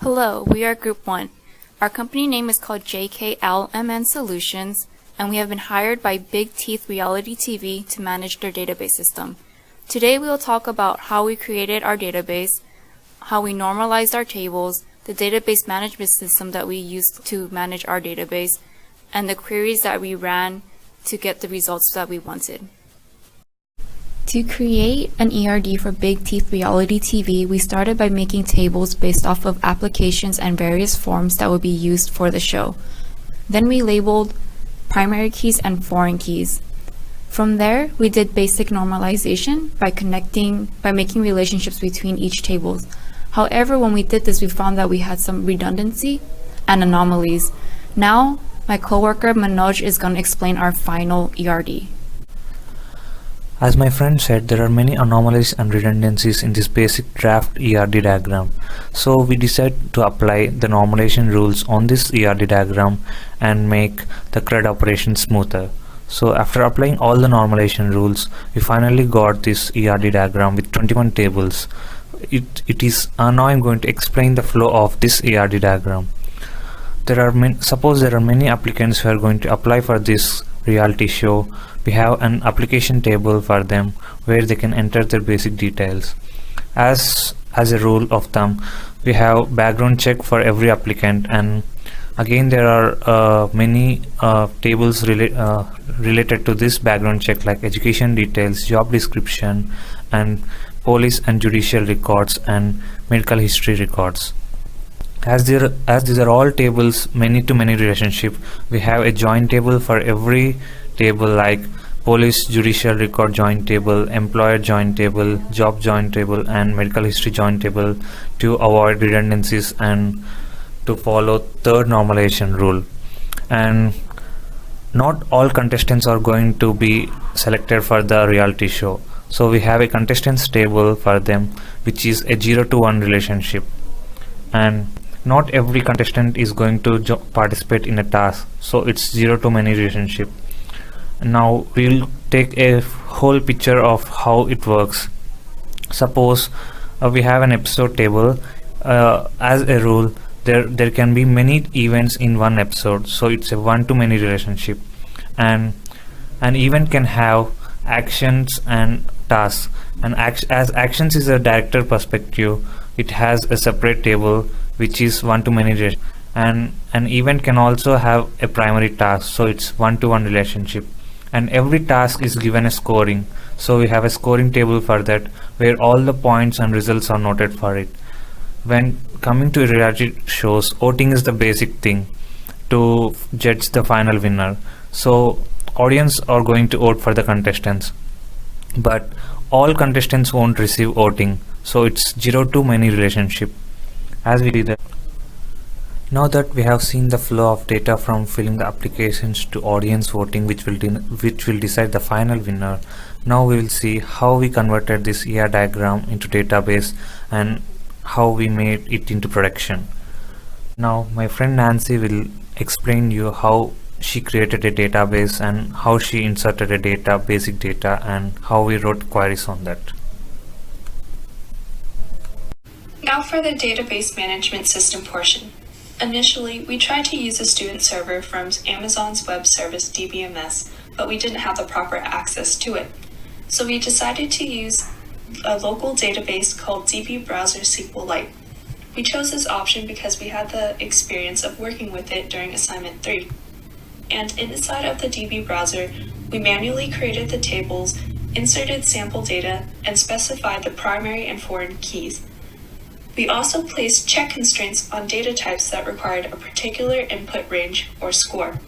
Hello, we are Group 1. Our company name is called JKLMN Solutions, and we have been hired by Big Teeth Reality TV to manage their database system. Today we will talk about how we created our database, how we normalized our tables, the database management system that we used to manage our database, and the queries that we ran to get the results that we wanted. To create an ERD for Big Teeth Reality TV, we started by making tables based off of applications and various forms that would be used for the show. Then we labeled primary keys and foreign keys. From there, we did basic normalization by making relationships between each table. However, when we did this, we found that we had some redundancy and anomalies. Now, my coworker Manoj is going to explain our final ERD. As my friend said, there are many anomalies and redundancies in this basic draft ERD diagram. So we decided to apply the normalization rules on this ERD diagram and make the CRUD operation smoother. So after applying all the normalization rules, we finally got this ERD diagram with 21 tables. Now I'm going to explain the flow of this ERD diagram. Suppose there are many applicants who are going to apply for this reality show. We have an application table for them where they can enter their basic details. As a rule of thumb, we have background check for every applicant, and again there are many tables related to this background check, like education details, job description, and police and judicial records and medical history records. As these are all tables many-to-many relationship, we have a join table for every table, like police judicial record join table, employer join table, job join table, and medical history join table to avoid redundancies and to follow third normalization rule. And not all contestants are going to be selected for the reality show. So we have a contestants table for them, which is a 0 to 1 relationship. And not every contestant is going to participate in a task, so it's 0 to many relationship. Now we'll take a whole picture of how it works. Suppose we have an episode table. As a rule, there can be many events in one episode, so it's a one to many relationship. And an event can have actions and tasks, and as actions is a director perspective, it has a separate table which is one to many relationship. And an event can also have a primary task, so it's one to one relationship. And every task is given a scoring, so we have a scoring table for that where all the points and results are noted for it. When coming to reality shows, voting is the basic thing to judge the final winner. So audience are going to vote for the contestants, but all contestants won't receive voting, so it's 0 to many relationship. As we do that, now that we have seen the flow of data from filling the applications to audience voting, which will decide the final winner, now we will see how we converted this ER diagram into database and how we made it into production. Now my friend Nancy will explain you how she created a database and how she inserted a basic data, and how we wrote queries on that. Now for the database management system portion. Initially, we tried to use a student server from Amazon's web service DBMS, but we didn't have the proper access to it. So we decided to use a local database called DB Browser SQLite. We chose this option because we had the experience of working with it during assignment 3. And inside of the DB browser, we manually created the tables, inserted sample data, and specified the primary and foreign keys. We also placed check constraints on data types that required a particular input range or score.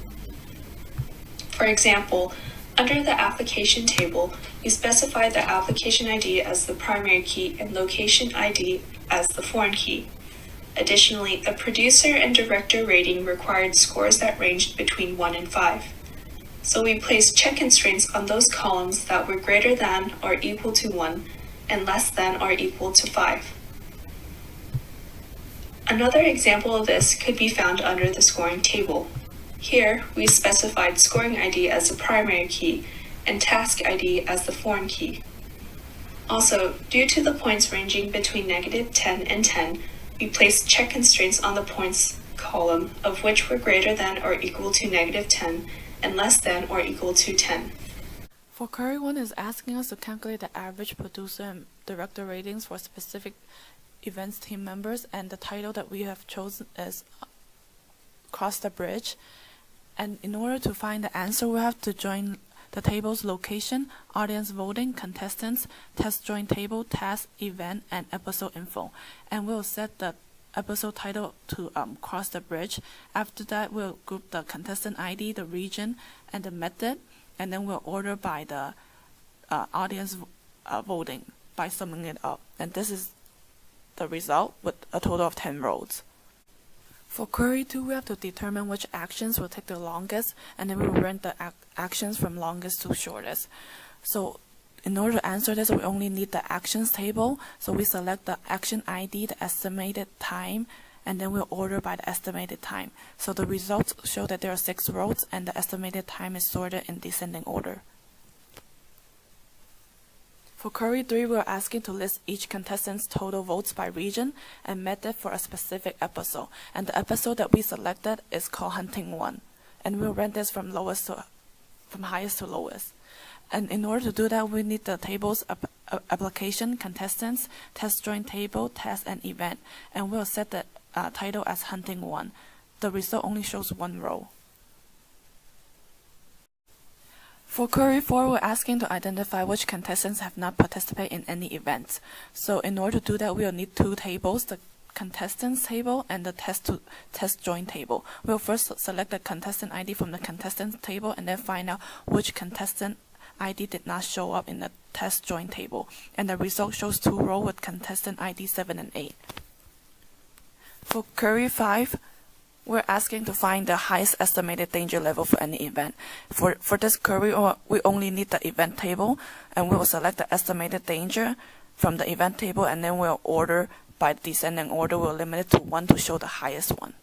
For example, under the application table, we specified the application ID as the primary key and location ID as the foreign key. Additionally, a producer and director rating required scores that ranged between 1 and 5. So we placed check constraints on those columns that were greater than or equal to 1 and less than or equal to 5. Another example of this could be found under the scoring table. Here, we specified scoring ID as the primary key and task ID as the foreign key. Also, due to the points ranging between -10 and 10, We place check constraints on the points column, of which were greater than or equal to -10 and less than or equal to 10. For query 1 is asking us to calculate the average producer and director ratings for specific events team members, and the title that we have chosen is Cross the Bridge. And in order to find the answer, we have to join the table's location, audience voting, contestants, test join table, task, event, and episode info. And we'll set the episode title to Cross the Bridge. After that, we'll group the contestant ID, the region, and the method, and then we'll order by the audience voting by summing it up. And this is the result with a total of 10 rows. For query 2, we have to determine which actions will take the longest, and then we will rank the actions from longest to shortest. So in order to answer this, we only need the actions table. So we select the action ID, the estimated time, and then we'll order by the estimated time. So the results show that there are 6 rows, and the estimated time is sorted in descending order. For query 3, we're asking to list each contestant's total votes by region and method for a specific episode. And the episode that we selected is called Hunting 1. And we'll rank this from highest to lowest. And in order to do that, we need the table's application, contestants, test join table, task, and event. And we'll set the title as Hunting 1. The result only shows 1 row. For query 4, we're asking to identify which contestants have not participated in any events. So in order to do that, we'll need 2 tables, the contestants table and the test join table. We'll first select the contestant ID from the contestants table and then find out which contestant ID did not show up in the test join table. And the result shows 2 rows with contestant ID 7 and 8. For query 5, we're asking to find the highest estimated danger level for any event. For this query, we only need the event table, and we will select the estimated danger from the event table, and then we'll order by descending order. We'll limit it to 1 to show the highest one.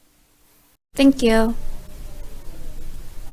Thank you.